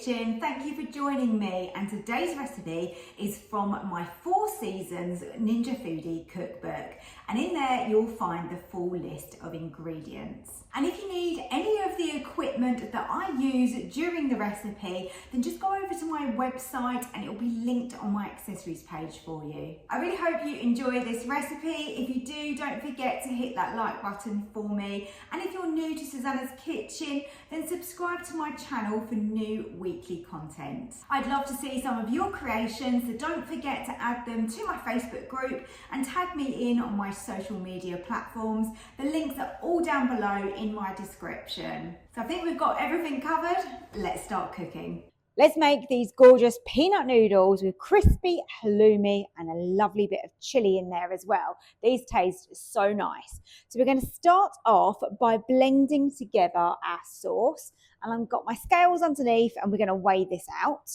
kitchen. Thank you for joining me, and today's recipe is from my 4 Seasons Ninja Foodie cookbook, and in there you'll find the full list of ingredients. And if you need any of the equipment that I use during the recipe, then just go over to my website and it'll be linked on my accessories page for you. I really hope you enjoy this recipe. If you do, don't forget to hit that like button for me, and if you're new to Susannah's Kitchen, then subscribe to my channel for new weekly content. I'd love to see some of your creations, so don't forget to add them to my Facebook group and tag me in on my social media platforms. The links are all down below in my description. So I think we've got everything covered. Let's start cooking. Let's make these gorgeous peanut noodles with crispy halloumi and a lovely bit of chilli in there as well. These taste so nice. So we're going to start off by blending together our sauce, and I've got my scales underneath and we're going to weigh this out.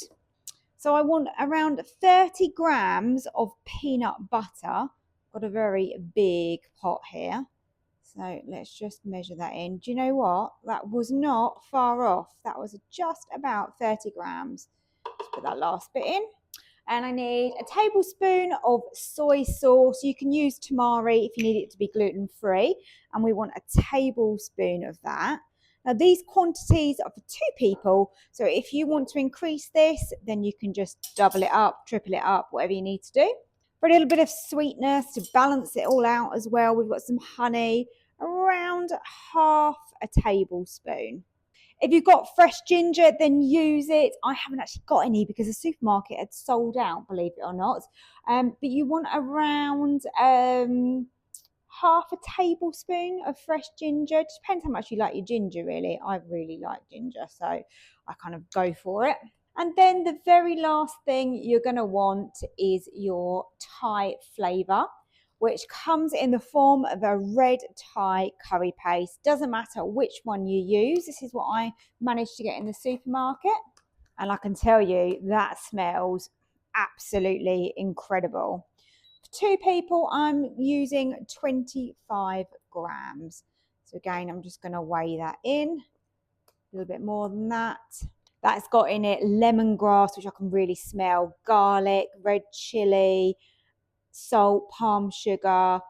So I want around 30 grams of peanut butter. Got a very big pot here. So let's just measure that in. Do you know what? That was not far off. That was just about 30 grams. Just put that last bit in. And I need a tablespoon of soy sauce. You can use tamari if you need it to be gluten-free. And we want a tablespoon of that. Now these quantities are for 2 people. So if you want to increase this, then you can just double it up, triple it up, whatever you need to do. For a little bit of sweetness to balance it all out as well, we've got some honey, around half a tablespoon. If you've got fresh ginger, then use it. I haven't actually got any because the supermarket had sold out, believe it or not. But you want around half a tablespoon of fresh ginger. It depends how much you like your ginger, really. I really like ginger, so I kind of go for it. And then the very last thing you're going to want is your Thai flavour, which comes in the form of a red Thai curry paste. Doesn't matter which one you use. This is what I managed to get in the supermarket. And I can tell you that smells absolutely incredible. For 2 people, I'm using 25 grams. So again, I'm just going to weigh that in. A little bit more than that. That's got in it lemongrass, which I can really smell, garlic, red chilli, salt, palm sugar,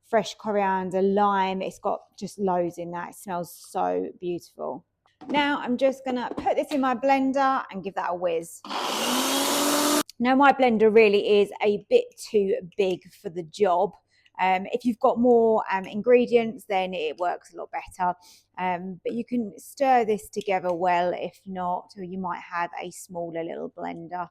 fresh coriander, lime. It's got just loads in that. It smells so beautiful. Now I'm just going to put this in my blender and give that a whiz. Now my blender really is a bit too big for the job. If you've got more ingredients, then it works a lot better. But you can stir this together well. If not, or you might have a smaller little blender.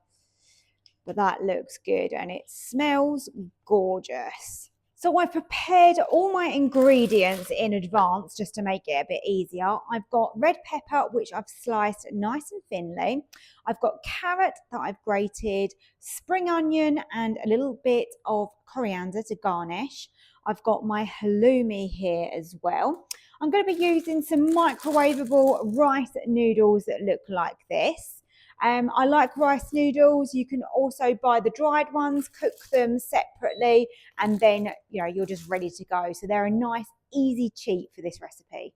But that looks good and it smells gorgeous. So I've prepared all my ingredients in advance just to make it a bit easier. I've got red pepper, which I've sliced nice and thinly. I've got carrot that I've grated, spring onion and a little bit of coriander to garnish. I've got my halloumi here as well. I'm going to be using some microwavable rice noodles that look like this. I like rice noodles. You can also buy the dried ones, cook them separately, and then you're just ready to go. So they're a nice, easy cheat for this recipe.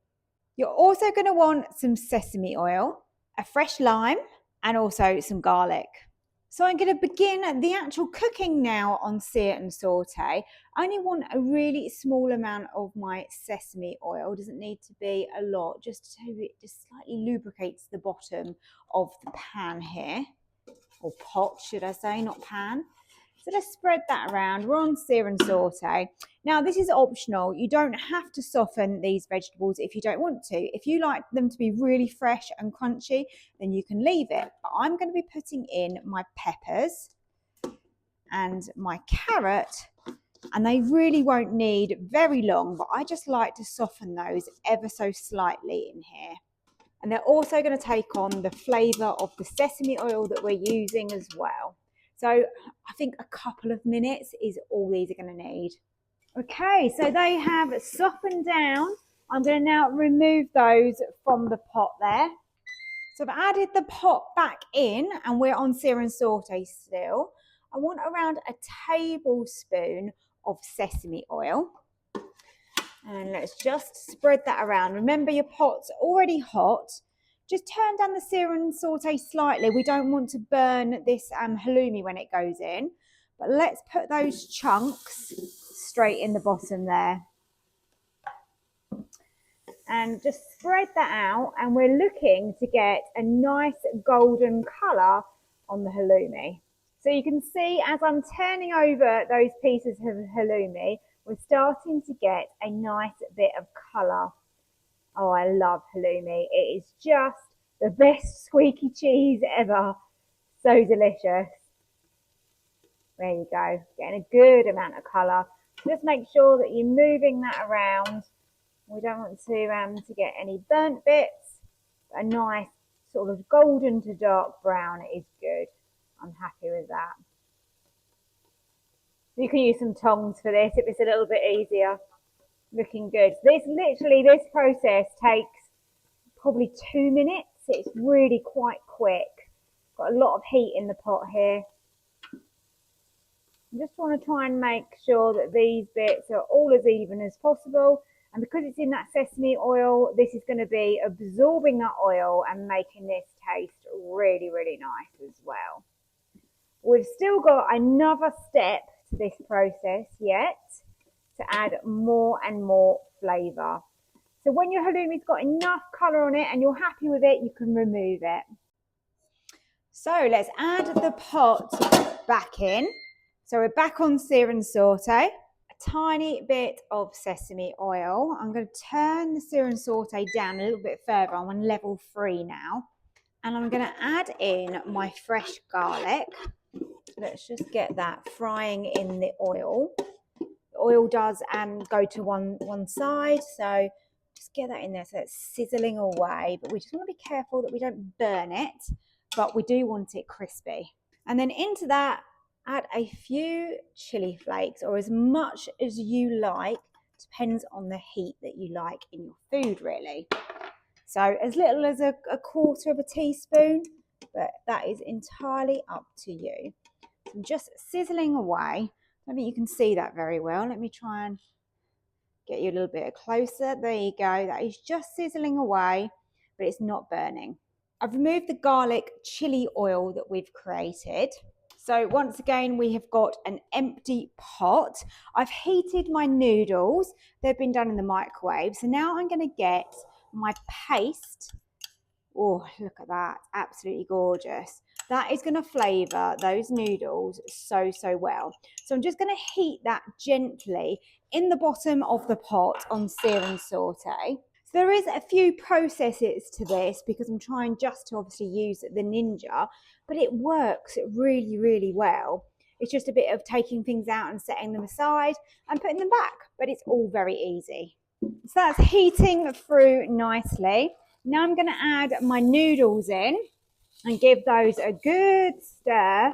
You're also going to want some sesame oil, a fresh lime, and also some garlic. So I'm going to begin the actual cooking now on sear and saute. I only want a really small amount of my sesame oil. It doesn't need to be a lot, just so it just slightly lubricates the bottom of the pan here, or pot should I say, not pan. So let's spread that around. We're on sear and saute. Now this is optional. You don't have to soften these vegetables if you don't want to. If you like them to be really fresh and crunchy, then you can leave it. But I'm going to be putting in my peppers and my carrot, and they really won't need very long, but I just like to soften those ever so slightly in here. And they're also going to take on the flavour of the sesame oil that we're using as well. So I think a couple of minutes is all these are going to need. Okay, so they have softened down. I'm going to now remove those from the pot there. So I've added the pot back in and we're on sear and saute still. I want around a tablespoon of sesame oil. And let's just spread that around. Remember, your pot's already hot. Just turn down the sear and saute slightly. We don't want to burn this halloumi when it goes in. But let's put those chunks straight in the bottom there. And just spread that out, and we're looking to get a nice golden colour on the halloumi. So you can see as I'm turning over those pieces of halloumi, we're starting to get a nice bit of colour. Oh, I love halloumi. It is just the best squeaky cheese ever. So delicious. There you go, getting a good amount of colour. Just make sure that you're moving that around. We don't want to get any burnt bits. A nice sort of golden to dark brown is good. I'm happy with that. You can use some tongs for this if it's a little bit easier. Looking good. This process takes probably 2 minutes. It's really quite quick. Got a lot of heat in the pot here. I just want to try and make sure that these bits are all as even as possible. And because it's in that sesame oil, this is going to be absorbing that oil and making this taste really, really nice as well. We've still got another step to this process yet to add more and more flavour. So when your halloumi's got enough colour on it and you're happy with it, you can remove it. So let's add the pot back in. So we're back on sear and saute. A tiny bit of sesame oil. I'm going to turn the sear and saute down a little bit further. I'm on level 3 now. And I'm going to add in my fresh garlic. Let's just get that frying in the oil. The oil does go to one side, so just get that in there so it's sizzling away. But we just want to be careful that we don't burn it, but we do want it crispy. And then into that, add a few chili flakes, or as much as you like. Depends on the heat that you like in your food, really. So as little as a quarter of a teaspoon, but that is entirely up to you. So I'm just sizzling away. I don't think you can see that very well. Let me try and get you a little bit closer. There you go. That is just sizzling away, but it's not burning. I've removed the garlic chili oil that we've created. So once again, we have got an empty pot. I've heated my noodles. They've been done in the microwave. So now I'm going to get my paste. Oh, look at that. Absolutely gorgeous. That is going to flavour those noodles so, so well. So I'm just going to heat that gently in the bottom of the pot on sear and saute. So there is a few processes to this because I'm trying just to obviously use the Ninja, but it works really, really well. It's just a bit of taking things out and setting them aside and putting them back, but it's all very easy. So that's heating through nicely. Now I'm going to add my noodles in and give those a good stir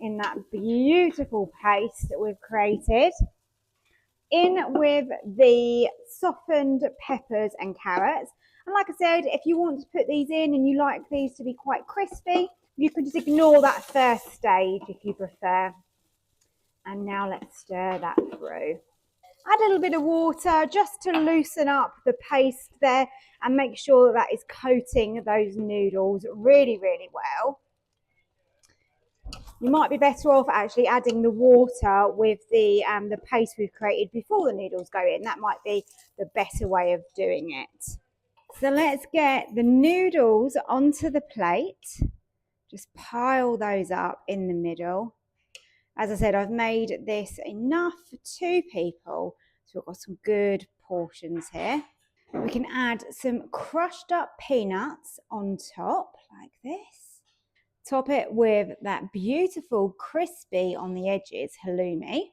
in that beautiful paste that we've created. In with the softened peppers and carrots. And like I said, if you want to put these in and you like these to be quite crispy, you can just ignore that first stage if you prefer. And now let's stir that through. Add a little bit of water just to loosen up the paste there and make sure that is coating those noodles really, really well. You might be better off actually adding the water with the paste we've created before the noodles go in. That might be the better way of doing it. So let's get the noodles onto the plate. Just pile those up in the middle. As I said, I've made this enough for 2 people. So we've got some good portions here. We can add some crushed up peanuts on top like this. Top it with that beautiful crispy on the edges halloumi.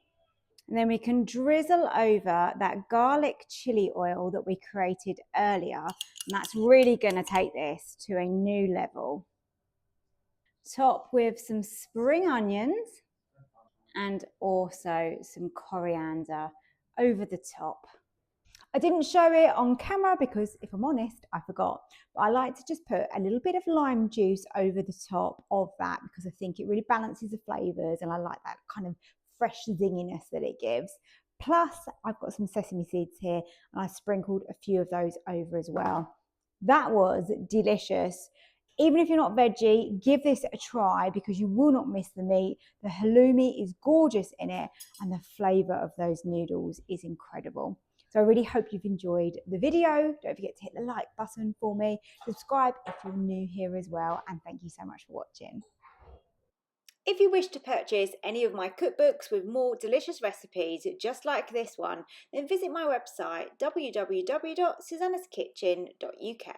And then we can drizzle over that garlic chili oil that we created earlier. And that's really going to take this to a new level. Top with some spring onions and also some coriander over the top. I didn't show it on camera because, if I'm honest, I forgot. But I like to just put a little bit of lime juice over the top of that because I think it really balances the flavours and I like that kind of fresh zinginess that it gives. Plus, I've got some sesame seeds here and I sprinkled a few of those over as well. That was delicious. Even if you're not veggie, give this a try because you will not miss the meat. The halloumi is gorgeous in it and the flavour of those noodles is incredible. So I really hope you've enjoyed the video. Don't forget to hit the like button for me. Subscribe if you're new here as well. And thank you so much for watching. If you wish to purchase any of my cookbooks with more delicious recipes just like this one, then visit my website www.susannaskitchen.uk.